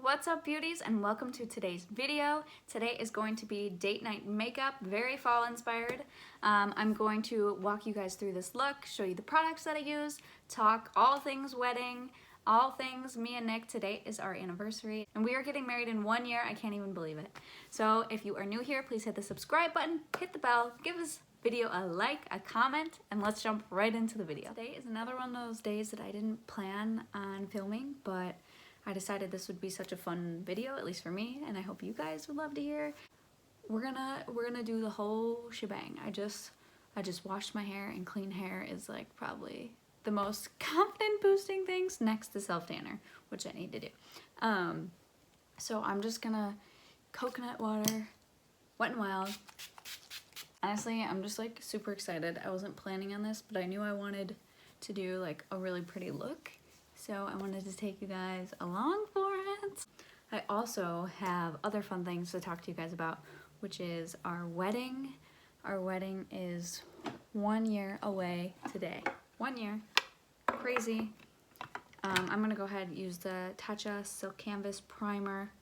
What's up, beauties, and welcome to today's video. Today is going to be date night makeup, very fall inspired. I'm going to walk you guys through this look, show you the products that I use, talk all things wedding, all things me and Nick. Today is our anniversary and we are getting married in 1 year. I can't even believe it. So if you are new here, please hit the subscribe button, hit the bell, give this video a like, a comment, and let's jump right into the video. Today is another one of those days that I didn't plan on filming, but I decided this would be such a fun video, at least for me, and I hope you guys would love to hear. We're gonna do the whole shebang. I just washed my hair, and clean hair is like probably the most confident boosting things next to self tanner, which I need to do. So I'm just gonna coconut water, Wet n Wild. Honestly, I'm just like super excited. I wasn't planning on this, but I knew I wanted to do like a really pretty look. So I wanted to take you guys along for it. I also have other fun things to talk to you guys about, which is our wedding. Our wedding is 1 year away today. 1 year. Crazy. I'm gonna go ahead and use the TATCHA Silk Canvas Primer.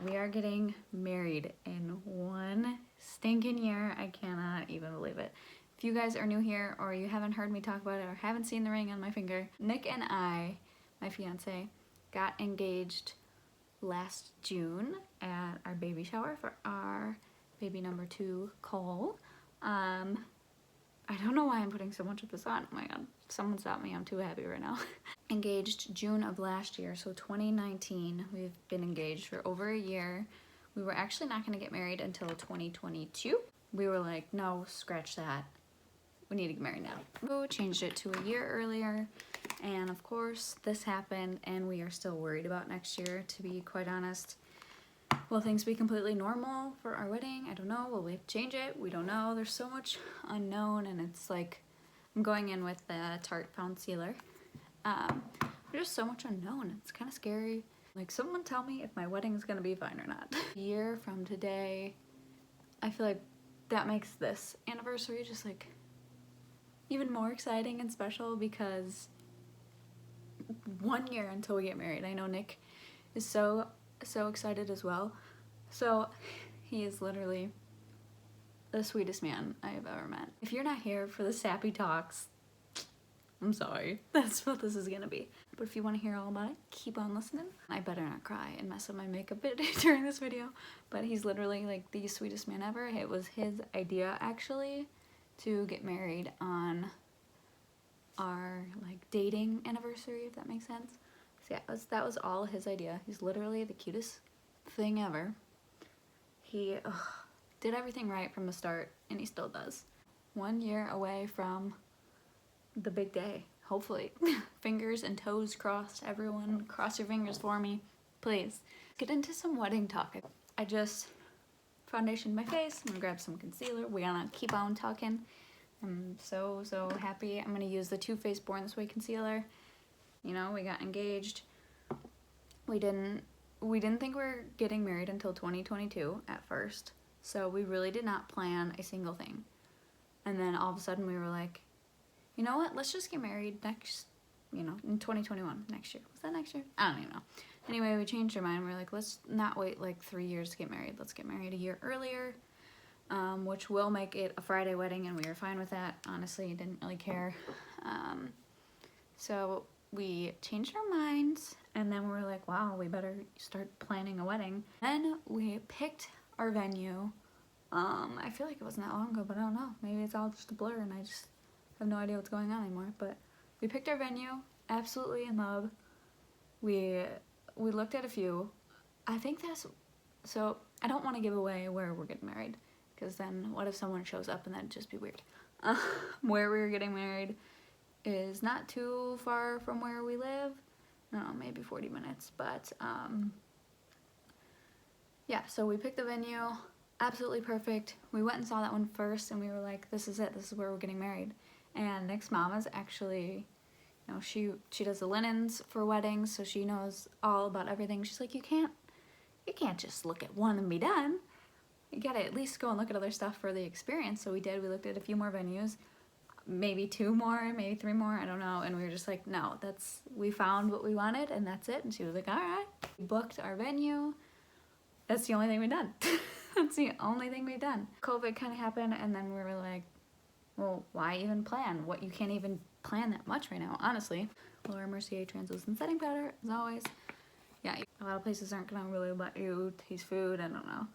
We are getting married in 1 stinking year. I cannot even believe it. If you guys are new here or you haven't heard me talk about it or haven't seen the ring on my finger, Nick and I, my fiance, got engaged last June at our baby shower for our baby number 2, Cole. I don't know why I'm putting so much of this on. Oh my god, someone stop me, I'm too happy right now. Engaged June of last year, so 2019. We've been engaged for over a year. We were actually not gonna get married until 2022. We were like, no, scratch that. We need to get married now. We changed it to a year earlier. And of course, this happened, and we are still worried about next year, to be quite honest. Will things be completely normal for our wedding? I don't know. Will we have to change it? We don't know. There's so much unknown, and it's like, I'm going in with the Tarte concealer. There's just so much unknown. It's kind of scary. Like, someone tell me if my wedding is gonna be fine or not. A year from today, I feel like that makes this anniversary just like even more exciting and special, because 1 year until we get married. I know Nick is so excited as well. So he is literally the sweetest man I have ever met. If you're not here for the sappy talks, I'm sorry. That's what this is gonna be. But if you want to hear all about it, keep on listening. I better not cry and mess up my makeup bit during this video, but he's literally like the sweetest man ever. It was his idea actually to get married on our like dating anniversary, if that makes sense. So yeah, that was all his idea. He's literally the cutest thing ever. He did everything right from the start, and he still does. 1 year away from the big day, hopefully. Fingers and toes crossed. Everyone cross your fingers for me, please. Get into some wedding talk. I just foundationed my face. I'm gonna grab some concealer. We're gonna keep on talking. I'm so happy. I'm gonna use the Too Faced Born This Way concealer. You know, we got engaged. We didn't think we were getting married until 2022 at first. So we really did not plan a single thing. And then all of a sudden we were like, you know what? Let's just get married next, in 2021, next year. Was that next year? I don't even know. Anyway, we changed our mind. We were like, let's not wait like 3 years to get married. Let's get married a year earlier. Which will make it a Friday wedding, and we were fine with that. Honestly, didn't really care. So we changed our minds, and then we were like, wow, we better start planning a wedding. Then we picked our venue. I feel like it wasn't that long ago, but I don't know. Maybe it's all just a blur, and I just have no idea what's going on anymore. But we picked our venue, absolutely in love. We looked at a few. I think so I don't want to give away where we're getting married, because then what if someone shows up and that'd just be weird. Where we were getting married is not too far from where we live. I don't know, maybe 40 minutes, but yeah, so we picked the venue, absolutely perfect. We went and saw that one first, and we were like, this is it, this is where we're getting married. And Nick's mom is actually, she does the linens for weddings, so she knows all about everything. She's like, you can't just look at one and be done. You gotta at least go and look at other stuff for the experience. So we did. We looked at a few more venues. maybe 2 more, maybe 3 more, I don't know. And we were just like, no, we found what we wanted and that's it. And she was like, all right. We booked our venue. That's the only thing we've done. That's the only thing we've done. COVID kind of happened and then we were like, well, why even plan? You can't even plan that much right now, honestly. Lower Mercier translucent setting powder, as always. Yeah, a lot of places aren't gonna really let you taste food, I don't know.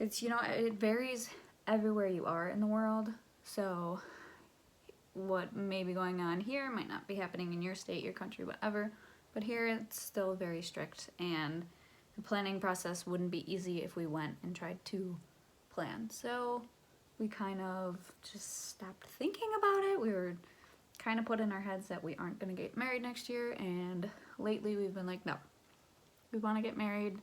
It's, you know, it varies everywhere you are in the world. So what may be going on here might not be happening in your state, your country, whatever. But here it's still very strict, and the planning process wouldn't be easy if we went and tried to plan. So we kind of just stopped thinking about it. We were kind of put in our heads that we aren't going to get married next year, and lately we've been like, no, we want to get married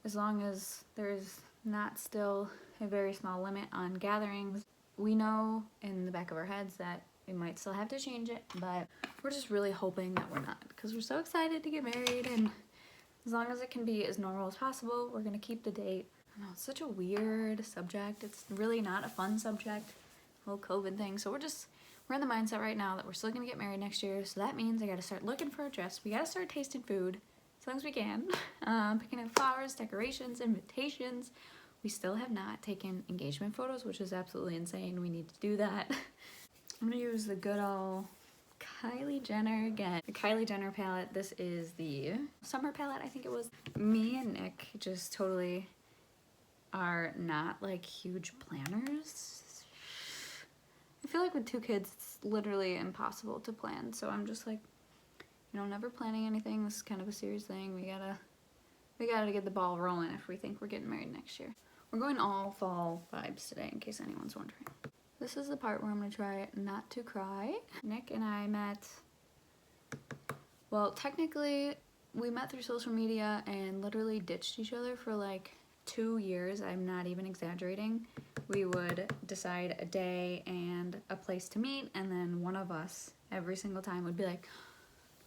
as long as there's not still a very small limit on gatherings. We know in the back of our heads that we might still have to change it, but we're just really hoping that we're not, because we're so excited to get married, and as long as it can be as normal as possible, we're going to keep the date. I know, it's such a weird subject. It's really not a fun subject, the whole COVID thing. So we're in the mindset right now that we're still going to get married next year. So that means I got to start looking for a dress. We got to start tasting food as long as we can. Picking out flowers, decorations, invitations. We still have not taken engagement photos, which is absolutely insane. We need to do that. I'm going to use the good old Kylie Jenner again. The Kylie Jenner palette. This is the summer palette, I think it was. Me and Nick just totally are not like huge planners. I feel like with 2 kids, it's literally impossible to plan. So I'm just like, you know, never planning anything. This is kind of a serious thing. We gotta get the ball rolling if we think we're getting married next year. We're going all fall vibes today, in case anyone's wondering. This is the part where I'm gonna try not to cry. Nick and I met, well, technically we met through social media and literally ditched each other for like 2 years. I'm not even exaggerating. We would decide a day and a place to meet, and then one of us every single time would be like,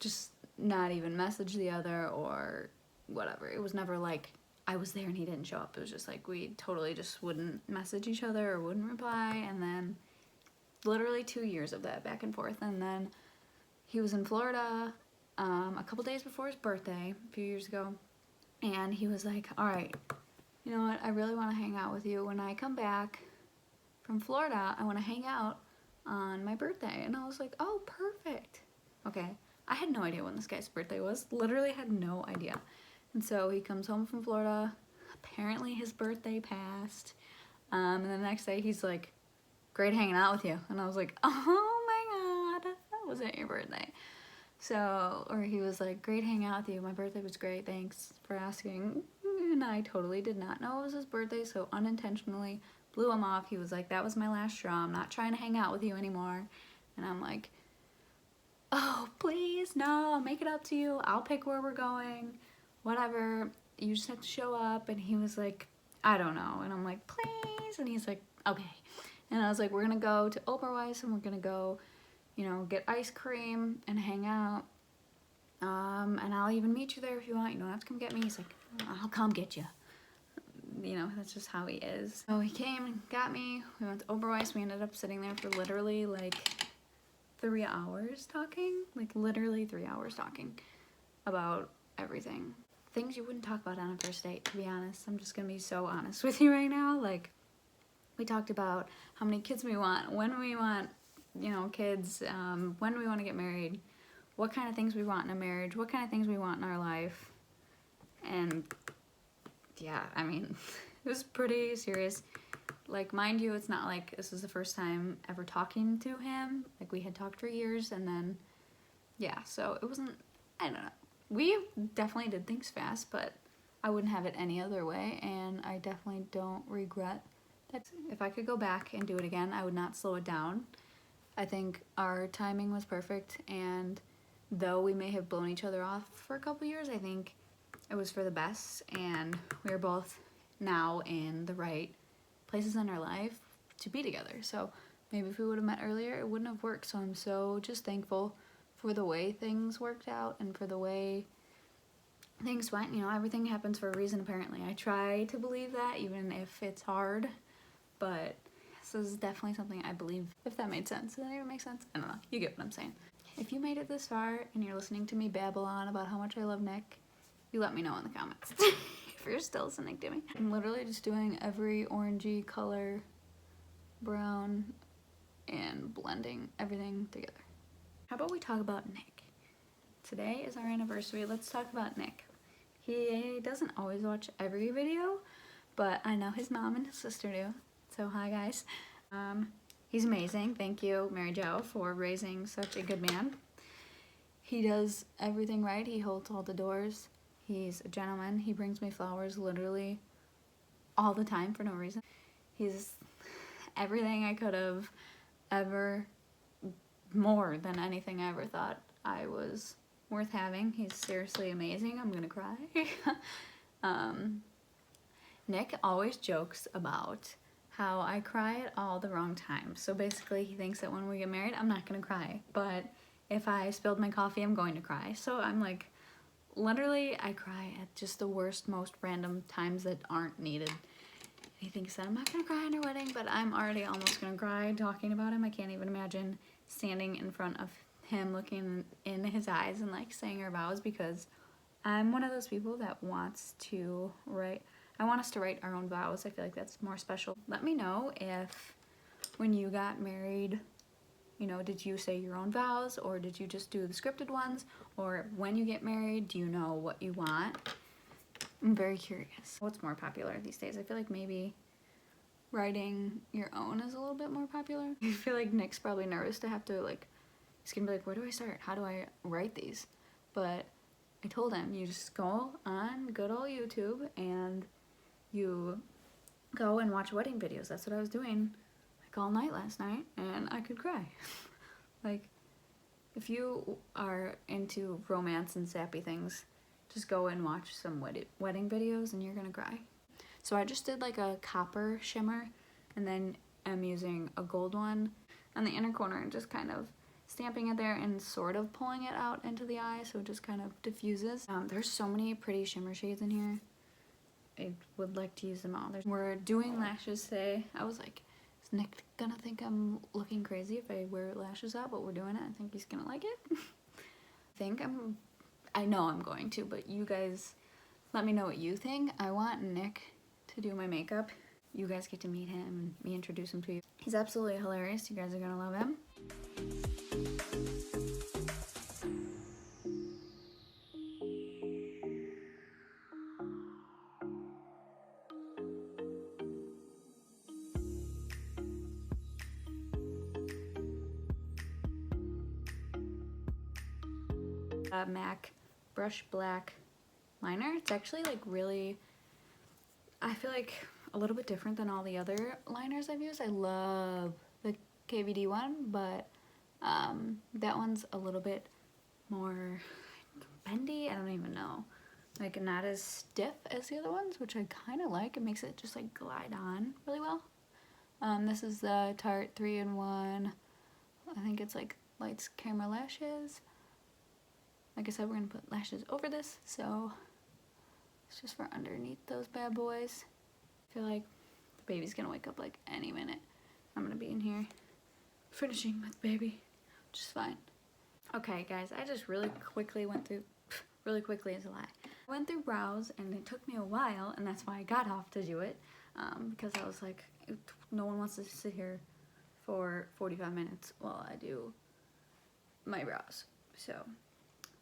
just not even message the other or whatever. It was never like I was there and he didn't show up. It was just like we totally just wouldn't message each other or wouldn't reply, and then literally 2 years of that back and forth. And then he was in Florida a couple days before his birthday a few years ago, and he was like, all right, you know what, I really want to hang out with you. When I come back from Florida, I want to hang out on my birthday. And I was like, oh, perfect. Okay, I had no idea when this guy's birthday was. Literally had no idea. And so he comes home from Florida. Apparently his birthday passed. And the next day he's like, great hanging out with you. And I was like, oh my God, that wasn't your birthday. So, or he was like, great hanging out with you. My birthday was great. Thanks for asking. And I totally did not know it was his birthday, so unintentionally blew him off. He was like, that was my last straw. I'm not trying to hang out with you anymore. And I'm like, oh, please, no, I'll make it up to you. I'll pick where we're going. Whatever. You just have to show up. And he was like, I don't know. And I'm like, please. And he's like, okay. And I was like, we're going to go to Oberweis and we're going to go, you know, get ice cream and hang out. And I'll even meet you there if you want. You don't have to come get me. He's like, I'll come get you. You know, that's just how he is. So he came and got me. We went to Oberweis. We ended up sitting there for literally like 3 hours talking. Like literally 3 hours talking about everything. Things you wouldn't talk about on a first date, to be honest. I'm just gonna be so honest with you right now. Like, we talked about how many kids we want, when we want, you know, kids, when we want to get married, what kind of things we want in a marriage, what kind of things we want in our life. And yeah, I mean, it was pretty serious. Like, mind you, it's not like this was the first time ever talking to him. Like, we had talked for years, and then, yeah, so it wasn't, I don't know. We definitely did things fast, but I wouldn't have it any other way, and I definitely don't regret that. If I could go back and do it again, I would not slow it down. I think our timing was perfect, and though we may have blown each other off for a couple years, I think it was for the best, and we're both now in the right places in our life to be together. So maybe if we would have met earlier, it wouldn't have worked. So I'm so just thankful for the way things worked out and for the way things went. You know, everything happens for a reason, apparently. I try to believe that, even if it's hard, but This is definitely something I believe, if that made sense. Does that even make sense? I don't know. You get what I'm saying. If you made it this far and you're listening to me babble on about how much I love Nick, you let me know in the comments. If you're still listening to me. I'm literally just doing every orangey color, brown, and blending everything together. How about we talk about Nick? Today is our anniversary. Let's talk about Nick. He doesn't always watch every video, but I know his mom and his sister do. So hi guys. He's amazing. Thank you, Mary Jo, for raising such a good man. He does everything right. He holds all the doors. He's a gentleman. He brings me flowers literally all the time for no reason. He's everything I could have ever, more than anything I ever thought I was worth having. He's seriously amazing. I'm gonna cry. Nick always jokes about how I cry at all the wrong times. So basically he thinks that when we get married, I'm not gonna cry. But if I spilled my coffee, I'm going to cry. So I'm like, literally, I cry at just the worst, most random times that aren't needed. He thinks that I'm not gonna cry on our wedding, but I'm already almost gonna cry talking about him. I can't even imagine standing in front of him, looking in his eyes and like saying our vows, because I'm one of those people that wants to write, I want us to write our own vows. I feel like that's more special. Let me know if when you got married, you know, did you say your own vows or did you just do the scripted ones? Or when you get married, do you know what you want? I'm very curious. What's more popular these days? I feel like maybe writing your own is a little bit more popular. I feel like Nick's probably nervous to have to like, he's gonna be like, where do I start? How do I write these? But I told him, you just go on good old YouTube and you go and watch wedding videos. That's what I was doing like all night last night, and I could cry. Like, if you are into romance and sappy things, just go and watch some wedding videos and you're gonna cry. So I just did like a copper shimmer, and then I'm using a gold one on the inner corner and just kind of stamping it there and sort of pulling it out into the eye so it just kind of diffuses. There's so many pretty shimmer shades in here. I would like to use them all. We're doing lashes today. I was like, is Nick gonna think I'm looking crazy if I wear lashes out? But we're doing it. I think he's gonna like it. I know I'm going to, but you guys let me know what you think. I want Nick to do my makeup. You guys get to meet him and me introduce him to you. He's absolutely hilarious. You guys are gonna love him. MAC Brush Black liner. It's actually like really, I feel like a little bit different than all the other liners I've used. I love the KVD one, but that one's a little bit more bendy. I don't even know. Like not as stiff as the other ones, which I kind of like. It makes it just like glide on really well. This is the Tarte 3-in-1. I think it's like lights, camera, lashes. Like I said, we're gonna put lashes over this, so it's just for underneath those bad boys. I feel like the baby's gonna wake up like any minute. I'm gonna be in here finishing with baby, which is fine. Okay guys, I just really quickly went through, really quickly is a lie. I went through brows and it took me a while, and that's why I got off to do it, because I was like, no one wants to sit here for 45 minutes while I do my brows. So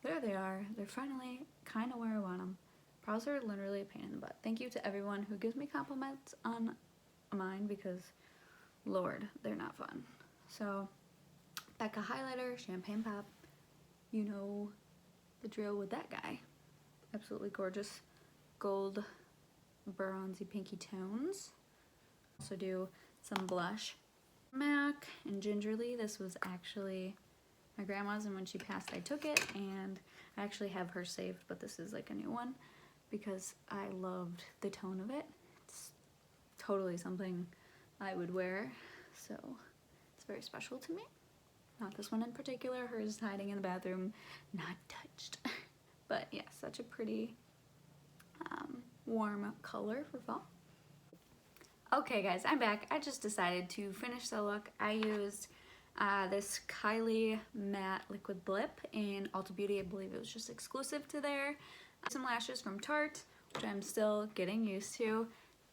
there they are. They're finally kind of where I want them. Brows are literally a pain in the butt. Thank you to everyone who gives me compliments on mine, because Lord, they're not fun. So BECCA highlighter, champagne pop. You know the drill with that guy. Absolutely gorgeous gold bronzy pinky tones. Also do some blush. MAC and Gingerly. This was actually my grandma's, and when she passed I took it, and I actually have her saved, but this is like a new one because I loved the tone of it. It's totally something I would wear, so it's very special to me. Not this one in particular. Hers is hiding in the bathroom, not touched. But yeah, such a pretty warm color for fall. Okay guys, I'm back. I just decided to finish the look. I used this Kylie matte liquid lip in Ulta Beauty. I believe it was just exclusive to there. Some lashes from Tarte, which I'm still getting used to.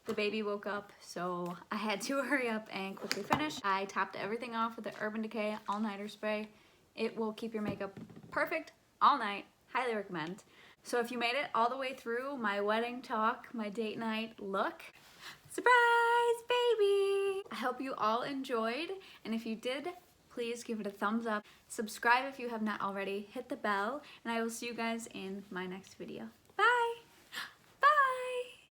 The baby woke up, so I had to hurry up and quickly finish. I topped everything off with the Urban Decay All Nighter Spray. It will keep your makeup perfect all night. Highly recommend. So if you made it all the way through my wedding talk, my date night look, surprise, baby! I hope you all enjoyed, and if you did, please give it a thumbs up. Subscribe if you have not already, hit the bell, and I will see you guys in my next video.